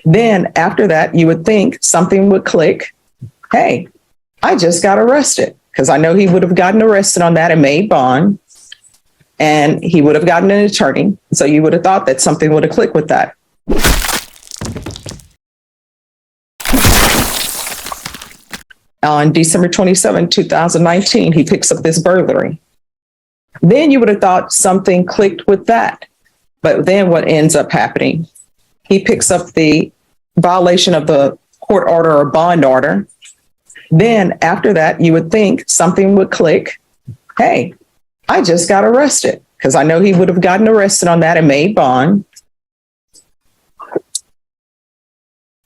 Then after that, you would think something would click. Hey, I just got arrested, because I know he would have gotten arrested on that and made bond, and he would have gotten an attorney. So you would have thought that something would have clicked with that. On December 27, 2019, he picks up this burglary. Then you would have thought something clicked with that. But then what ends up happening? He picks up the violation of the court order or bond order. Then after that, you would think something would click. Hey, I just got arrested, because I know he would have gotten arrested on that and made bond.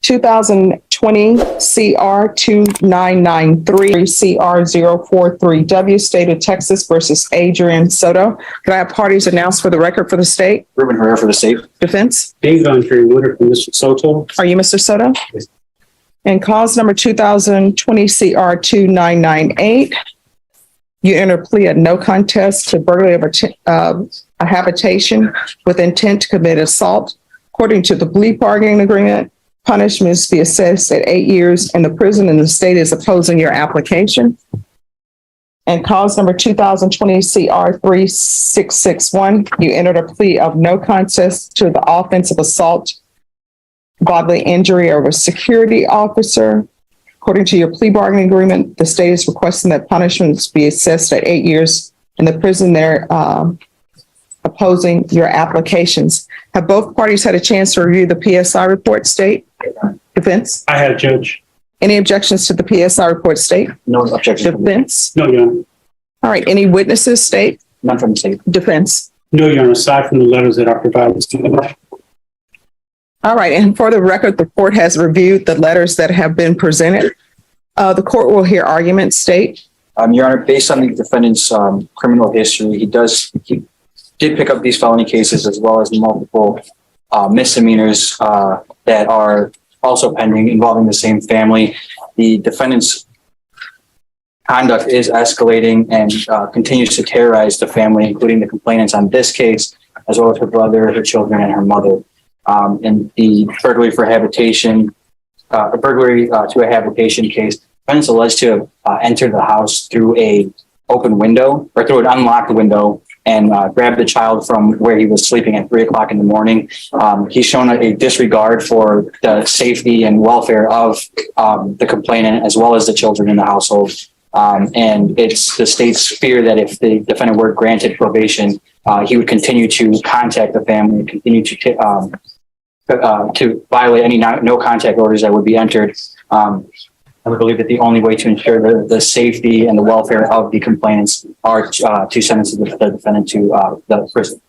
2020 CR 2993 CR 043W, State of Texas versus Adrian Soto. Could I have parties announced for the record for the state? Ruben Herrera for the state. Defense? David Andre Woodard for Mr. Soto. Are you Mr. Soto? Yes. And cause number 2020 CR 2998. You enter a plea of no contest to burglary of a habitation with intent to commit assault. According to the plea bargaining agreement, punishment is to be assessed at 8 years in the prison, and the state is opposing your application. And cause number 2020 CR 3661, you entered a plea of no contest to the offense of assault, bodily injury of a security officer. According to your plea bargaining agreement, the state is requesting that punishments be assessed at 8 years in the prison. They're opposing your applications. Have both parties had a chance to review the PSI report, state? Defense? I have, Judge. Any objections to the PSI report, state? No objection. Defense? No, Your Honor. All right. Any witnesses, state? None from the state. Defense? No, Your Honor, aside from the letters that are provided to the All right. And for the record, the court has reviewed the letters that have been presented. The court will hear arguments, state. Your Honor, based on the defendant's criminal history, he did pick up these felony cases as well as multiple misdemeanors that are also pending involving the same family. The defendant's conduct is escalating and continues to terrorize the family, including the complainants on this case, as well as her brother, her children, and her mother. And the burglary for habitation, a burglary to a habitation case, defendants alleged to have entered the house through a open window or through an unlocked window and grabbed the child from where he was sleeping at 3 o'clock in the morning. He's shown a disregard for the safety and welfare of the complainant as well as the children in the household. And it's the state's fear that if the defendant were granted probation, he would continue to contact the family and continue to violate any no contact orders that would be entered. I would believe that the only way to ensure the safety and the welfare of the complainants are to sentence the defendant to the prison.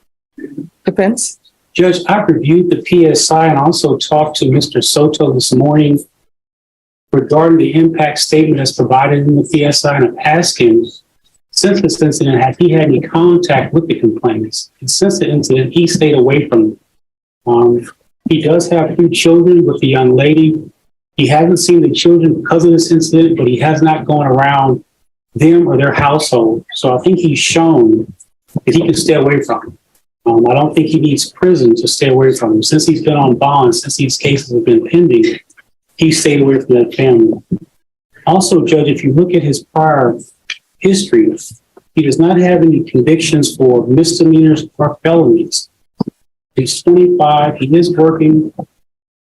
Defense? Judge, I reviewed the PSI and also talked to Mr. Soto this morning regarding the impact statement that's provided in the PSI, and I've asked him, since this incident, had he had any contact with the complainants? And since the incident, he stayed away from them. He does have 2 children with the young lady. He hasn't seen the children because of this incident, but he has not gone around them or their household. So I think he's shown that he can stay away from them. I don't think he needs prison to stay away from them. Since he's been on bond, since these cases have been pending, he stayed away from that family. Also, Judge, if you look at his prior history, he does not have any convictions for misdemeanors or felonies. He's 25. He is working.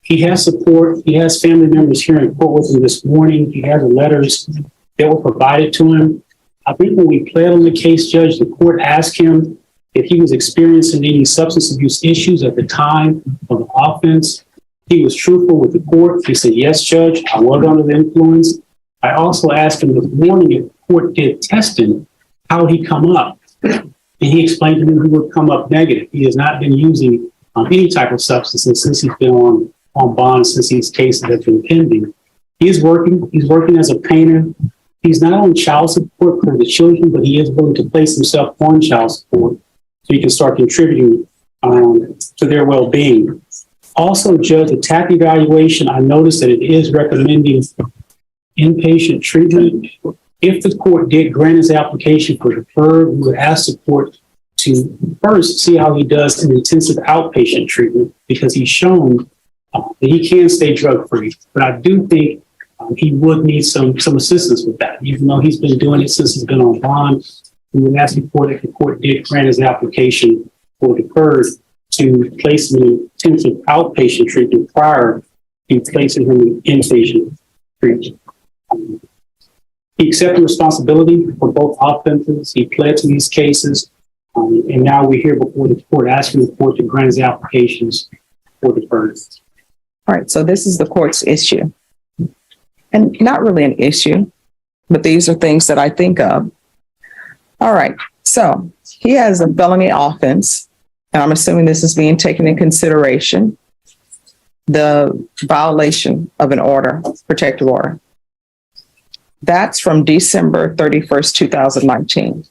He has support. He has family members here in court with him this morning. He has the letters that were provided to him. I think when we pled on the case, Judge, the court asked him if he was experiencing any substance abuse issues at the time of the offense. He was truthful with the court. He said, yes, Judge, I was under the influence. I also asked him this morning if the court did testing, how would he come up? And he explained to me he would come up negative. He has not been using any type of substances since he's been on bond, since these cases have been pending. He is working. He's working as a painter. He's not on child support for the children, but he is willing to place himself on child support so he can start contributing to their well-being. Also, Judge, the TAP evaluation, I noticed that it is recommending inpatient treatment. If the court did grant his application for deferred, we would ask the court to first see how he does in intensive outpatient treatment, because he's shown He can stay drug free, but I do think he would need some assistance with that. Even though he's been doing it since he's been on bond, we were asking for that the court did grant his application for deferred to place him in intensive outpatient treatment prior to placing him in inpatient treatment. He accepted responsibility for both offenses. He pled to these cases, and now we're here before the court asking the court to grant his applications for deferred. All right, so this is the court's issue. And not really an issue, but these are things that I think of. All right, so he has a felony offense, and I'm assuming this is being taken in consideration, the violation of an order, protective order. That's from December 31st, 2019.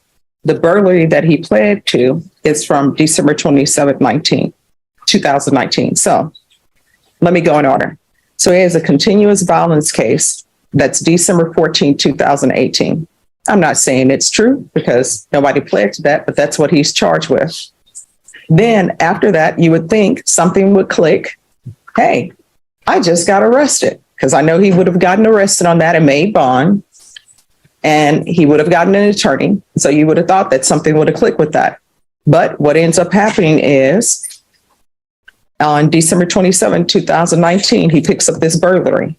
The burglary that he pled to is from December 27th, 2019. So let me go in order. So he has a continuous violence case that's December 14, 2018. I'm not saying it's true because nobody pled to that, but that's what he's charged with. Then after that, you would think something would click. Hey, I just got arrested, because I know he would have gotten arrested on that and made bond, and he would have gotten an attorney. So you would have thought that something would have clicked with that. But what ends up happening is on December 27, 2019, he picks up this burglary.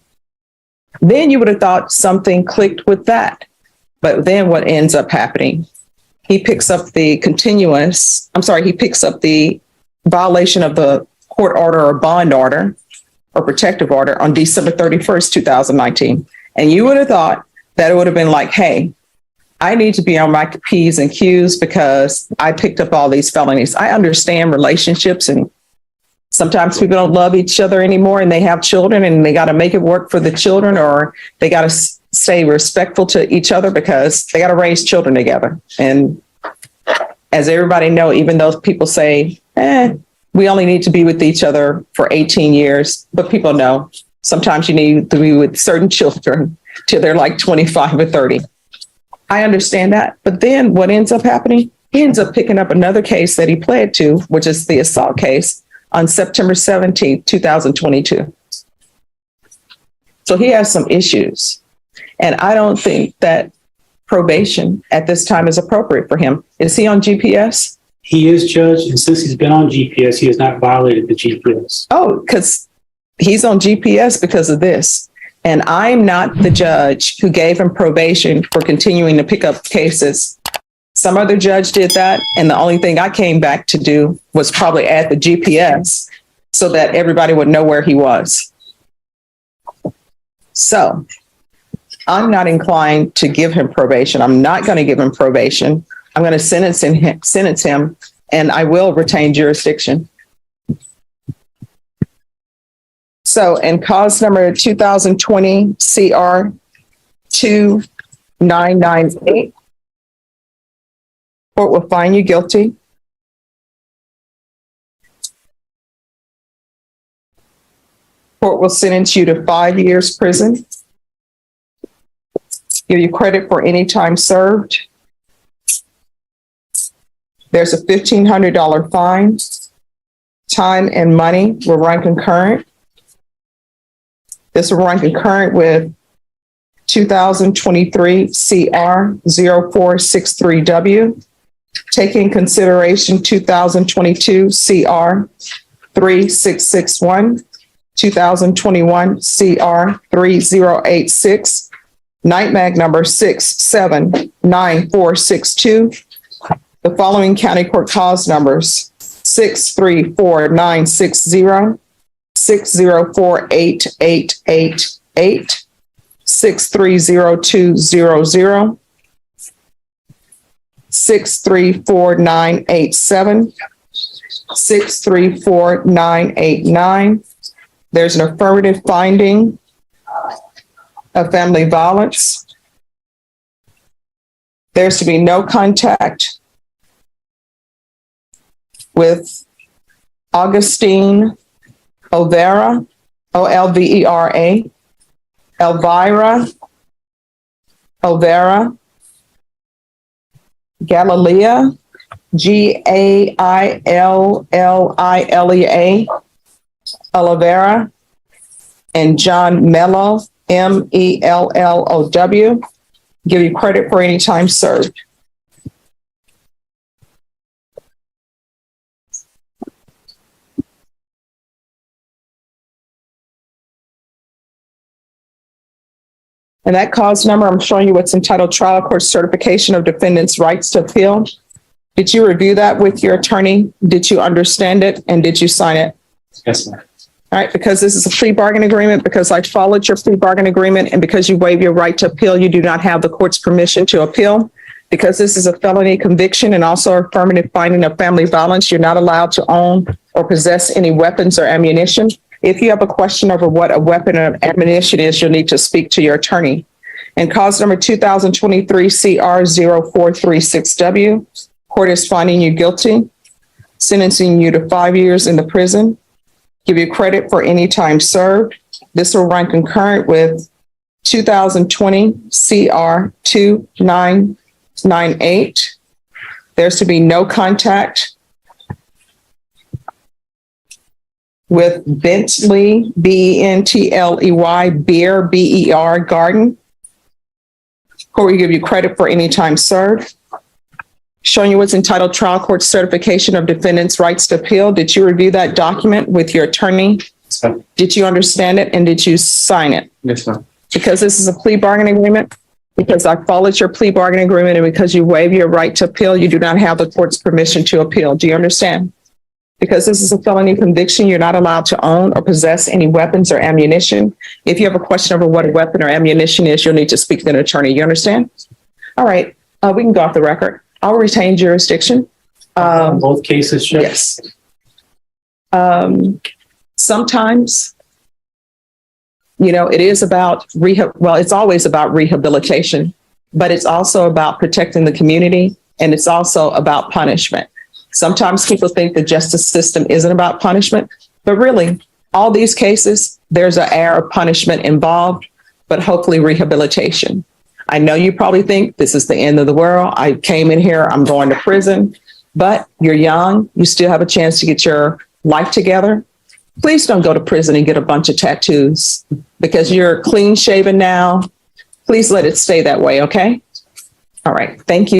Then you would have thought something clicked with that. But then what ends up happening? He picks up the violation of the court order or bond order or protective order on December 31st, 2019. And you would have thought that it would have been like, hey, I need to be on my P's and Q's because I picked up all these felonies. I understand relationships, and sometimes people don't love each other anymore and they have children and they got to make it work for the children, or they got to stay respectful to each other because they got to raise children together. And as everybody know, even though people say, we only need to be with each other for 18 years, but people know sometimes you need to be with certain children till they're like 25 or 30. I understand that. But then what ends up happening? He ends up picking up another case that he pled to, which is the assault case, on September 17th, 2022. So he has some issues. And I don't think that probation at this time is appropriate for him. Is he on GPS? He is, Judge, and since he's been on GPS, he has not violated the GPS. Oh, because he's on GPS because of this. And I'm not the judge who gave him probation for continuing to pick up cases. Some other judge did that, and the only thing I came back to do was probably add the GPS so that everybody would know where he was. So I'm not inclined to give him probation. I'm not going to give him probation. I'm going to sentence him, and I will retain jurisdiction. So in cause number 2020 CR 2998, court will find you guilty. Court will sentence you to 5 years prison. Give you credit for any time served. There's a $1,500 fine. Time and money will run concurrent. This will run concurrent with 2023 CR 0463W. Taking consideration 2022 CR 3661, 2021 CR 3086, night mag number 679462. The following county court cause numbers: 634960, 6048888, 630200, 634987, 634989. There's an affirmative finding of family violence. There's to be no contact with Augustine Olvera, Olvera, Elvira Olvera, Galilea, Gaillilea, Oliveira, and John Mello, Mellow. Give you credit for any time served. And that cause number, I'm showing you what's entitled Trial Court Certification of Defendant's Rights to Appeal. Did you review that with your attorney? Did you understand it? And did you sign it? Yes, ma'am. All right, because this is a plea bargain agreement, because I followed your plea bargain agreement, and because you waive your right to appeal, you do not have the court's permission to appeal. Because this is a felony conviction and also affirmative finding of family violence, you're not allowed to own or possess any weapons or ammunition. If you have a question over what a weapon or ammunition is, you'll need to speak to your attorney. And cause number 2023 CR 0436W, court is finding you guilty, sentencing you to 5 years in the prison, give you credit for any time served. This will run concurrent with 2020 CR 2998. There's to be no contact with Bentley, Bentley, Beer, BER, Garden. Court will give you credit for any time served. Showing you what's entitled Trial Court Certification of Defendant's Rights to Appeal. Did you review that document with your attorney? Yes, ma'am. Did you understand it and did you sign it? Yes, ma'am. Because this is a plea bargain agreement, because I followed your plea bargain agreement, and because you waive your right to appeal, you do not have the court's permission to appeal. Do you understand? Because this is a felony conviction, you're not allowed to own or possess any weapons or ammunition. If you have a question over what a weapon or ammunition is, you'll need to speak to an attorney. You understand? All right, we can go off the record. I'll retain jurisdiction. Both cases, Judge? Yes. Sometimes, it is about it's always about rehabilitation, but it's also about protecting the community, and it's also about punishment. Sometimes people think the justice system isn't about punishment, but really, all these cases, there's an air of punishment involved, but hopefully rehabilitation. I know you probably think this is the end of the world. I came in here, I'm going to prison, but you're young. You still have a chance to get your life together. Please don't go to prison and get a bunch of tattoos, because you're clean shaven now. Please let it stay that way, okay? All right, thank you.